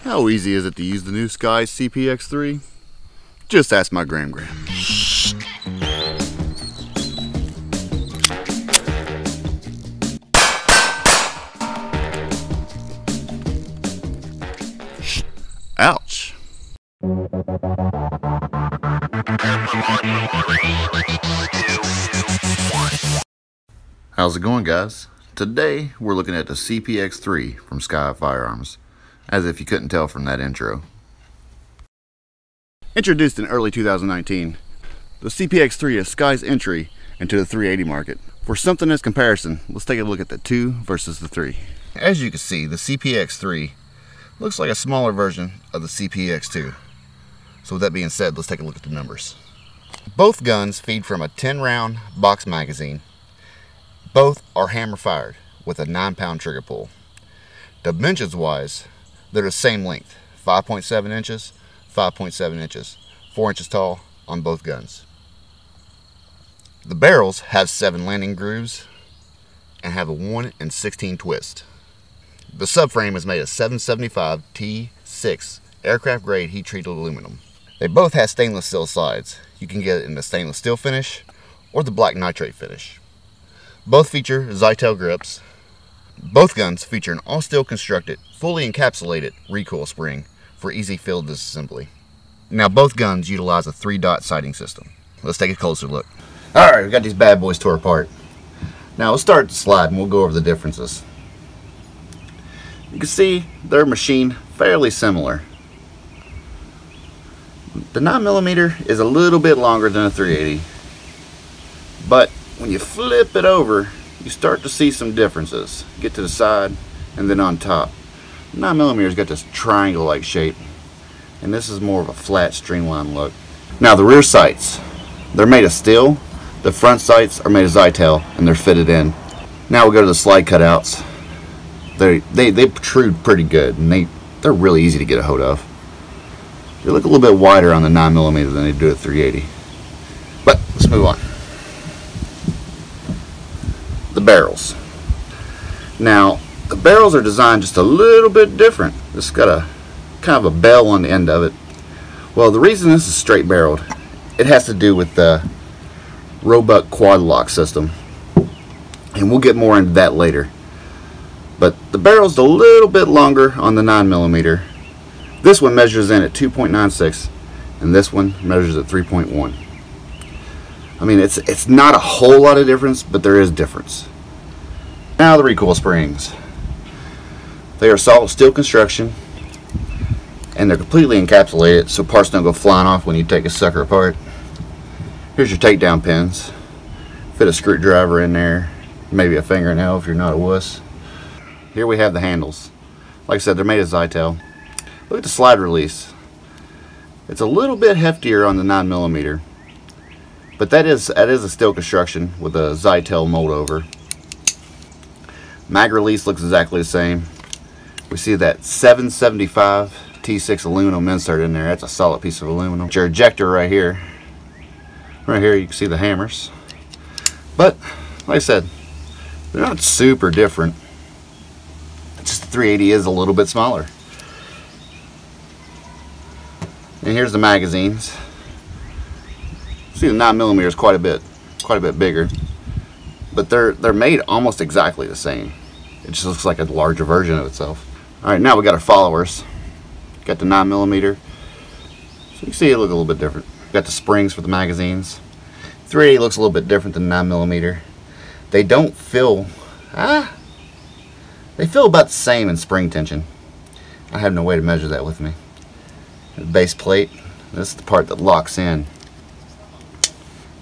How easy is it to use the new SCCY CPX3? Just ask my Gram. Ouch. How's it going, guys? Today we're looking at the CPX3 from SCCY Firearms, as if you couldn't tell from that intro. Introduced in early 2019, the CPX3 is SCCY's entry into the 380 market. For something as comparison, let's take a look at the 2 versus the 3. As you can see, the CPX3 looks like a smaller version of the CPX2. So with that being said, let's take a look at the numbers. Both guns feed from a 10-round box magazine. Both are hammer fired with a 9-pound trigger pull. Dimensions wise, they're the same length, 5.7 inches, 5.7 inches, 4 inches tall on both guns. The barrels have 7 landing grooves and have a 1 in 16 twist. The subframe is made of 775 T6 aircraft grade heat treated aluminum. They both have stainless steel sides. You can get it in the stainless steel finish or the black nitrate finish. Both feature Zytel grips. Both guns feature an all-steel constructed, fully encapsulated recoil spring for easy field disassembly. Now both guns utilize a 3-dot sighting system. Let's take a closer look. Alright, we got these bad boys tore apart. Now let's start the slide and we'll go over the differences. You can see they're machined fairly similar. The 9mm is a little bit longer than a 380, but when you flip it over, you start to see some differences. Get to the side and then on top. 9mm's got this triangle-like shape, and this is more of a flat, streamlined look. Now the rear sights, they're made of steel. The front sights are made of Zytel, and they're fitted in. Now we'll go to the slide cutouts. They protrude pretty good, and they're really easy to get a hold of. They look a little bit wider on the 9mm than they do at 380. But let's move on. The barrels. Now the barrels are designed just a little bit different. It's got a kind of a bell on the end of it. Well, the reason this is straight barreled, it has to do with the Roebuck quad lock system, and we'll get more into that later. But the barrel's a little bit longer on the 9mm. This one measures in at 2.96 and this one measures at 3.1. I mean, it's not a whole lot of difference, but there is difference. Now the recoil springs. They are solid steel construction, and they're completely encapsulated so parts don't go flying off when you take a sucker apart. Here's your takedown pins. Fit a screwdriver in there, maybe a fingernail if you're not a wuss. Here we have the handles. Like I said, they're made of Zytel. Look at the slide release. It's a little bit heftier on the 9mm, but that is a steel construction with a Zytel mold over. Mag release looks exactly the same. We see that 775 T6 aluminum insert in there. That's a solid piece of aluminum. Your ejector right here. Right here you can see the hammers. But like I said, they're not super different. It's just the 380 is a little bit smaller. And here's the magazines. See, the 9mm is quite a bit bigger, but they're made almost exactly the same. It just looks like a larger version of itself. All right, now we got our followers. Got the 9mm. So you can see it look a little bit different. Got the springs for the magazines. 380 looks a little bit different than 9mm. They don't feel they feel about the same in spring tension. I have no way to measure that with me. The base plate, this is the part that locks in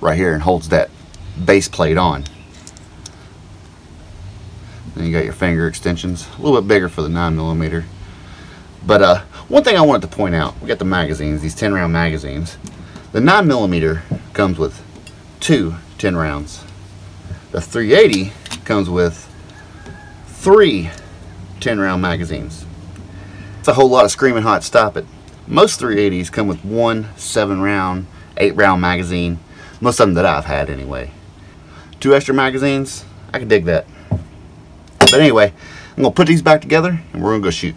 right here and holds that base plate on. Then you got your finger extensions, a little bit bigger for the 9mm. But one thing I wanted to point out, we got the magazines, these 10-round magazines. The 9mm comes with 2 10 rounds. The 380 comes with 3 10-round magazines. It's a whole lot of screaming hot stop it. Most 380s come with 1 7-round, 8-round magazine. Most of them that I've had anyway. 2 extra magazines, I can dig that. But anyway, I'm going to put these back together and we're going to go shoot.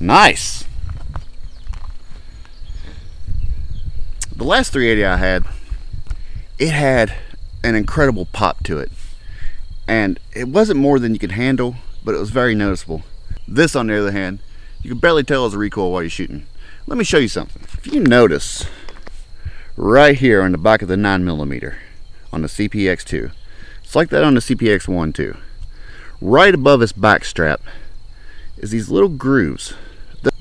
Nice. The last 380 I had, it had an incredible pop to it. And it wasn't more than you could handle, but it was very noticeable. This, on the other hand, you can barely tell as a recoil while you're shooting. Let me show you something. If you notice, right here on the back of the 9mm on the CPX2, it's like that on the CPX1 too. Right above its back strap is these little grooves.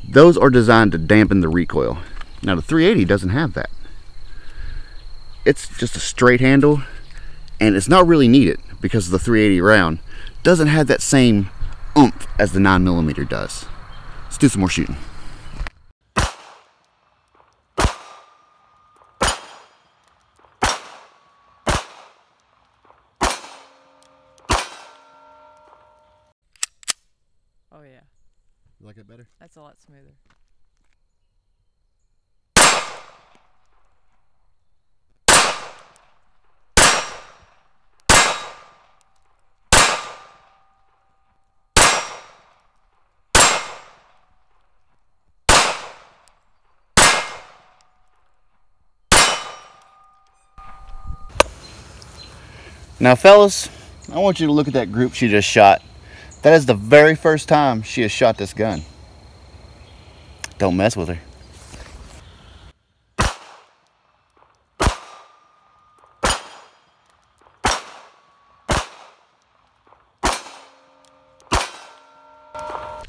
Those are designed to dampen the recoil. Now the 380 doesn't have that. It's just a straight handle, and it's not really needed because the 380 round doesn't have that same oomph as the 9mm does. Let's do some more shooting. Oh yeah. You like it better? That's a lot smoother. Now fellas, I want you to look at that group she just shot. That is the very first time she has shot this gun. Don't mess with her.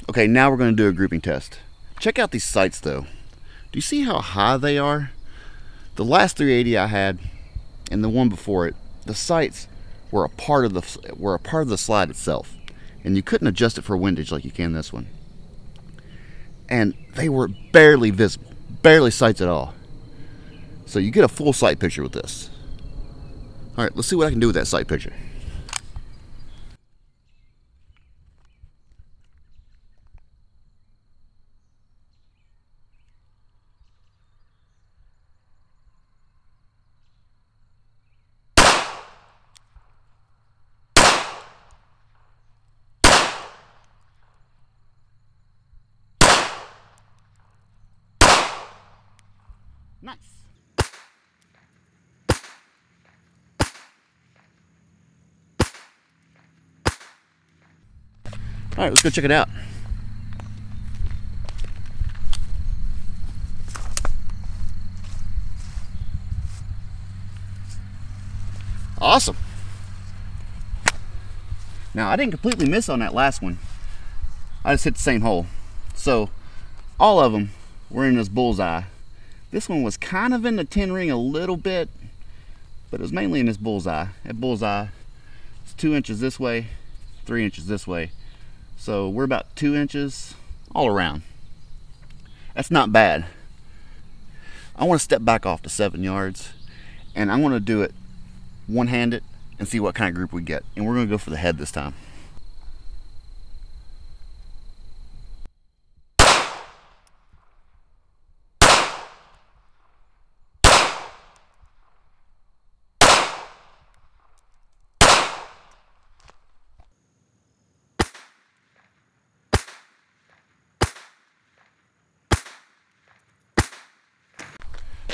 Okay, now we're going to do a grouping test. Check out these sights though. Do you see how high they are? The last 380 I had and the one before it, the sights were a part of the slide itself, and you couldn't adjust it for windage like you can this one. And they were barely visible, barely sights at all. So you get a full sight picture with this. All right, let's see what I can do with that sight picture. Nice. All right, let's go check it out. Awesome. Now, I didn't completely miss on that last one. I just hit the same hole. So, all of them were in this bullseye. This one was kind of in the 10 ring a little bit, but it was mainly in this bullseye. At bullseye, it's 2 inches this way, 3 inches this way. So we're about 2 inches all around. That's not bad. I want to step back off to 7 yards, and I'm going to do it one-handed and see what kind of group we get. And we're going to go for the head this time.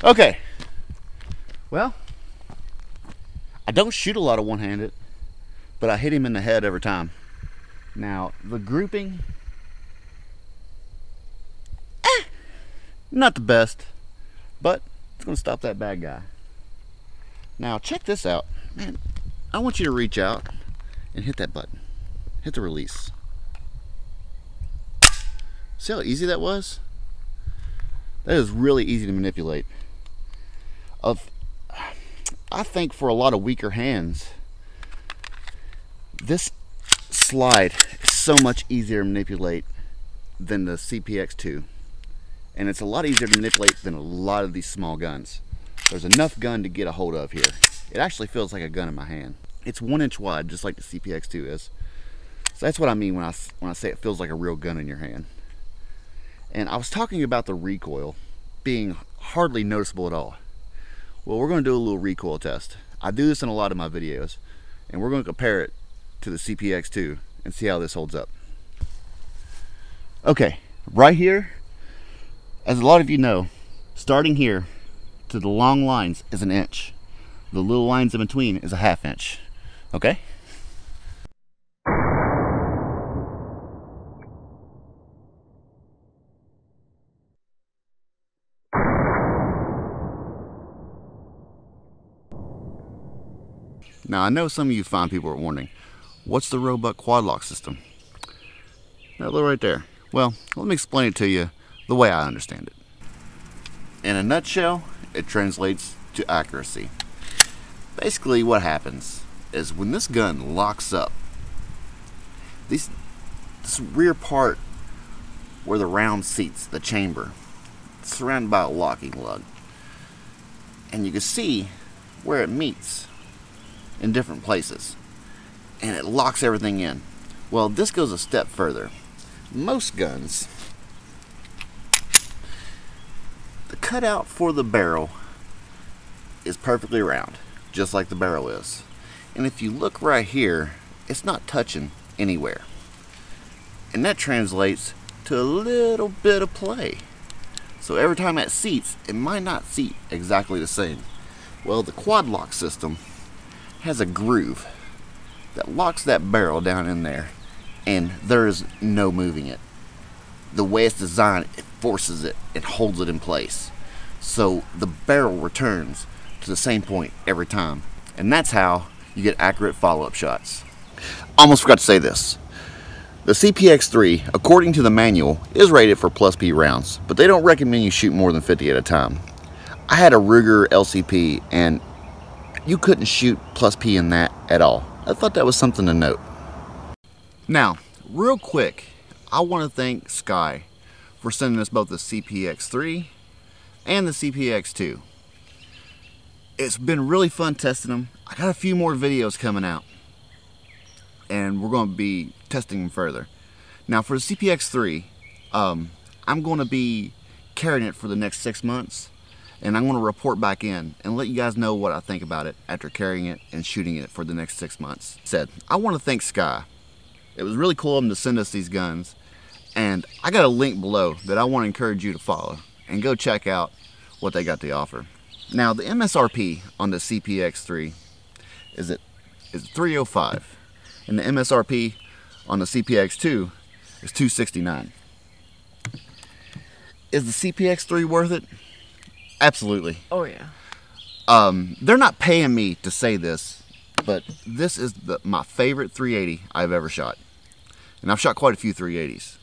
Okay, well, I don't shoot a lot of one-handed, but I hit him in the head every time. Now, the grouping, not the best, but it's going to stop that bad guy. Now, check this out. Man, I want you to reach out and hit that button. Hit the release. See how easy that was? That is really easy to manipulate. I think for a lot of weaker hands, this slide is so much easier to manipulate than the CPX2, and it's a lot easier to manipulate than a lot of these small guns. There's enough gun to get a hold of here. It actually feels like a gun in my hand. It's 1 inch wide, just like the CPX2 is. So that's what I mean when I say it feels like a real gun in your hand. And I was talking about the recoil being hardly noticeable at all. Well, we're going to do a little recoil test. I do this in a lot of my videos, and we're going to compare it to the CPX2 and see how this holds up. Okay, Right here, as a lot of you know, starting here to the long lines is an inch. The little lines in between is a ½ inch. Okay? Now I know some of you fine people are wondering, what's the Roebuck quad lock system? That little right there. Well, let me explain it to you the way I understand it. In a nutshell, it translates to accuracy. Basically what happens is when this gun locks up, this rear part where the round seats, the chamber, it's surrounded by a locking lug. And you can see where it meets in different places. And it locks everything in. Well, this goes a step further. Most guns, the cutout for the barrel is perfectly round, just like the barrel is. And if you look right here, it's not touching anywhere. And that translates to a little bit of play. So every time it seats, it might not seat exactly the same. Well, the quad lock system has a groove that locks that barrel down in there, and there is no moving it. The way it's designed, it forces it and holds it in place. So the barrel returns to the same point every time. And that's how you get accurate follow-up shots. Almost forgot to say this. The CPX3, according to the manual, is rated for plus P rounds, but they don't recommend you shoot more than 50 at a time. I had a Ruger LCP and you couldn't shoot plus P in that at all. I thought that was something to note. Now, real quick, I want to thank SCCY for sending us both the CPX3 and the CPX2. It's been really fun testing them. I got a few more videos coming out, and we're going to be testing them further. Now, for the CPX3, I'm going to be carrying it for the next 6 months, and I'm going to report back in and let you guys know what I think about it after carrying it and shooting it for the next 6 months. I want to thank SCCY. It was really cool of them to send us these guns, and I got a link below that I want to encourage you to follow and go check out what they got to offer. Now, the MSRP on the CPX3 is $305, and the MSRP on the CPX2 is $269. Is the CPX3 worth it? Absolutely. Oh yeah. They're not paying me to say this, but this is my favorite 380 I've ever shot. And I've shot quite a few 380s.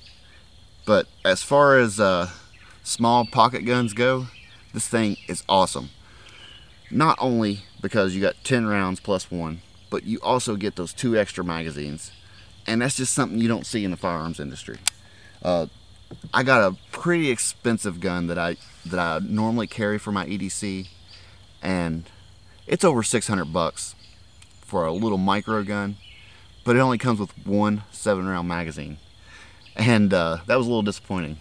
But as far as small pocket guns go, this thing is awesome. Not only because you got 10 rounds plus 1, but you also get those 2 extra magazines. And that's just something you don't see in the firearms industry. I got a pretty expensive gun that I normally carry for my EDC, and it's over 600 bucks for a little micro gun, but it only comes with 1 7-round magazine, and that was a little disappointing.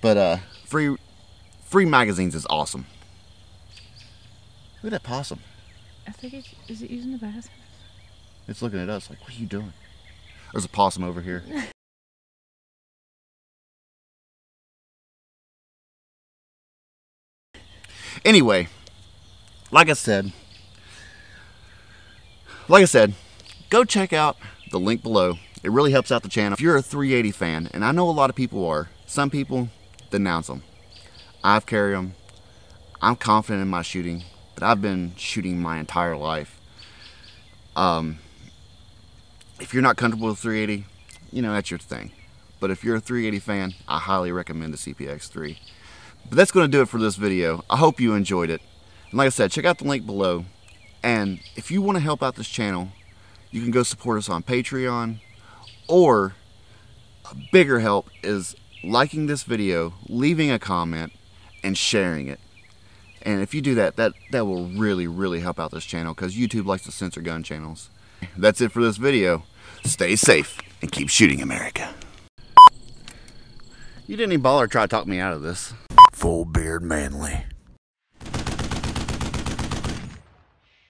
But free magazines is awesome. Look at that possum. I think is it using the bathroom? It's looking at us like, what are you doing? There's a possum over here. Anyway, like I said, go check out the link below. It really helps out the channel. If you're a 380 fan, and I know a lot of people are, some people denounce them. I've carried them. I'm confident in my shooting, but I've been shooting my entire life. If you're not comfortable with 380, you know, that's your thing. But if you're a 380 fan, I highly recommend the CPX3. But that's going to do it for this video. I hope you enjoyed it. And like I said, check out the link below. And if you want to help out this channel, you can go support us on Patreon. Or a bigger help is liking this video, leaving a comment, and sharing it. And if you do that, that will really, really help out this channel, because YouTube likes to censor gun channels. That's it for this video. Stay safe and keep shooting, America. You didn't even bother to try to talk me out of this. Full beard manly.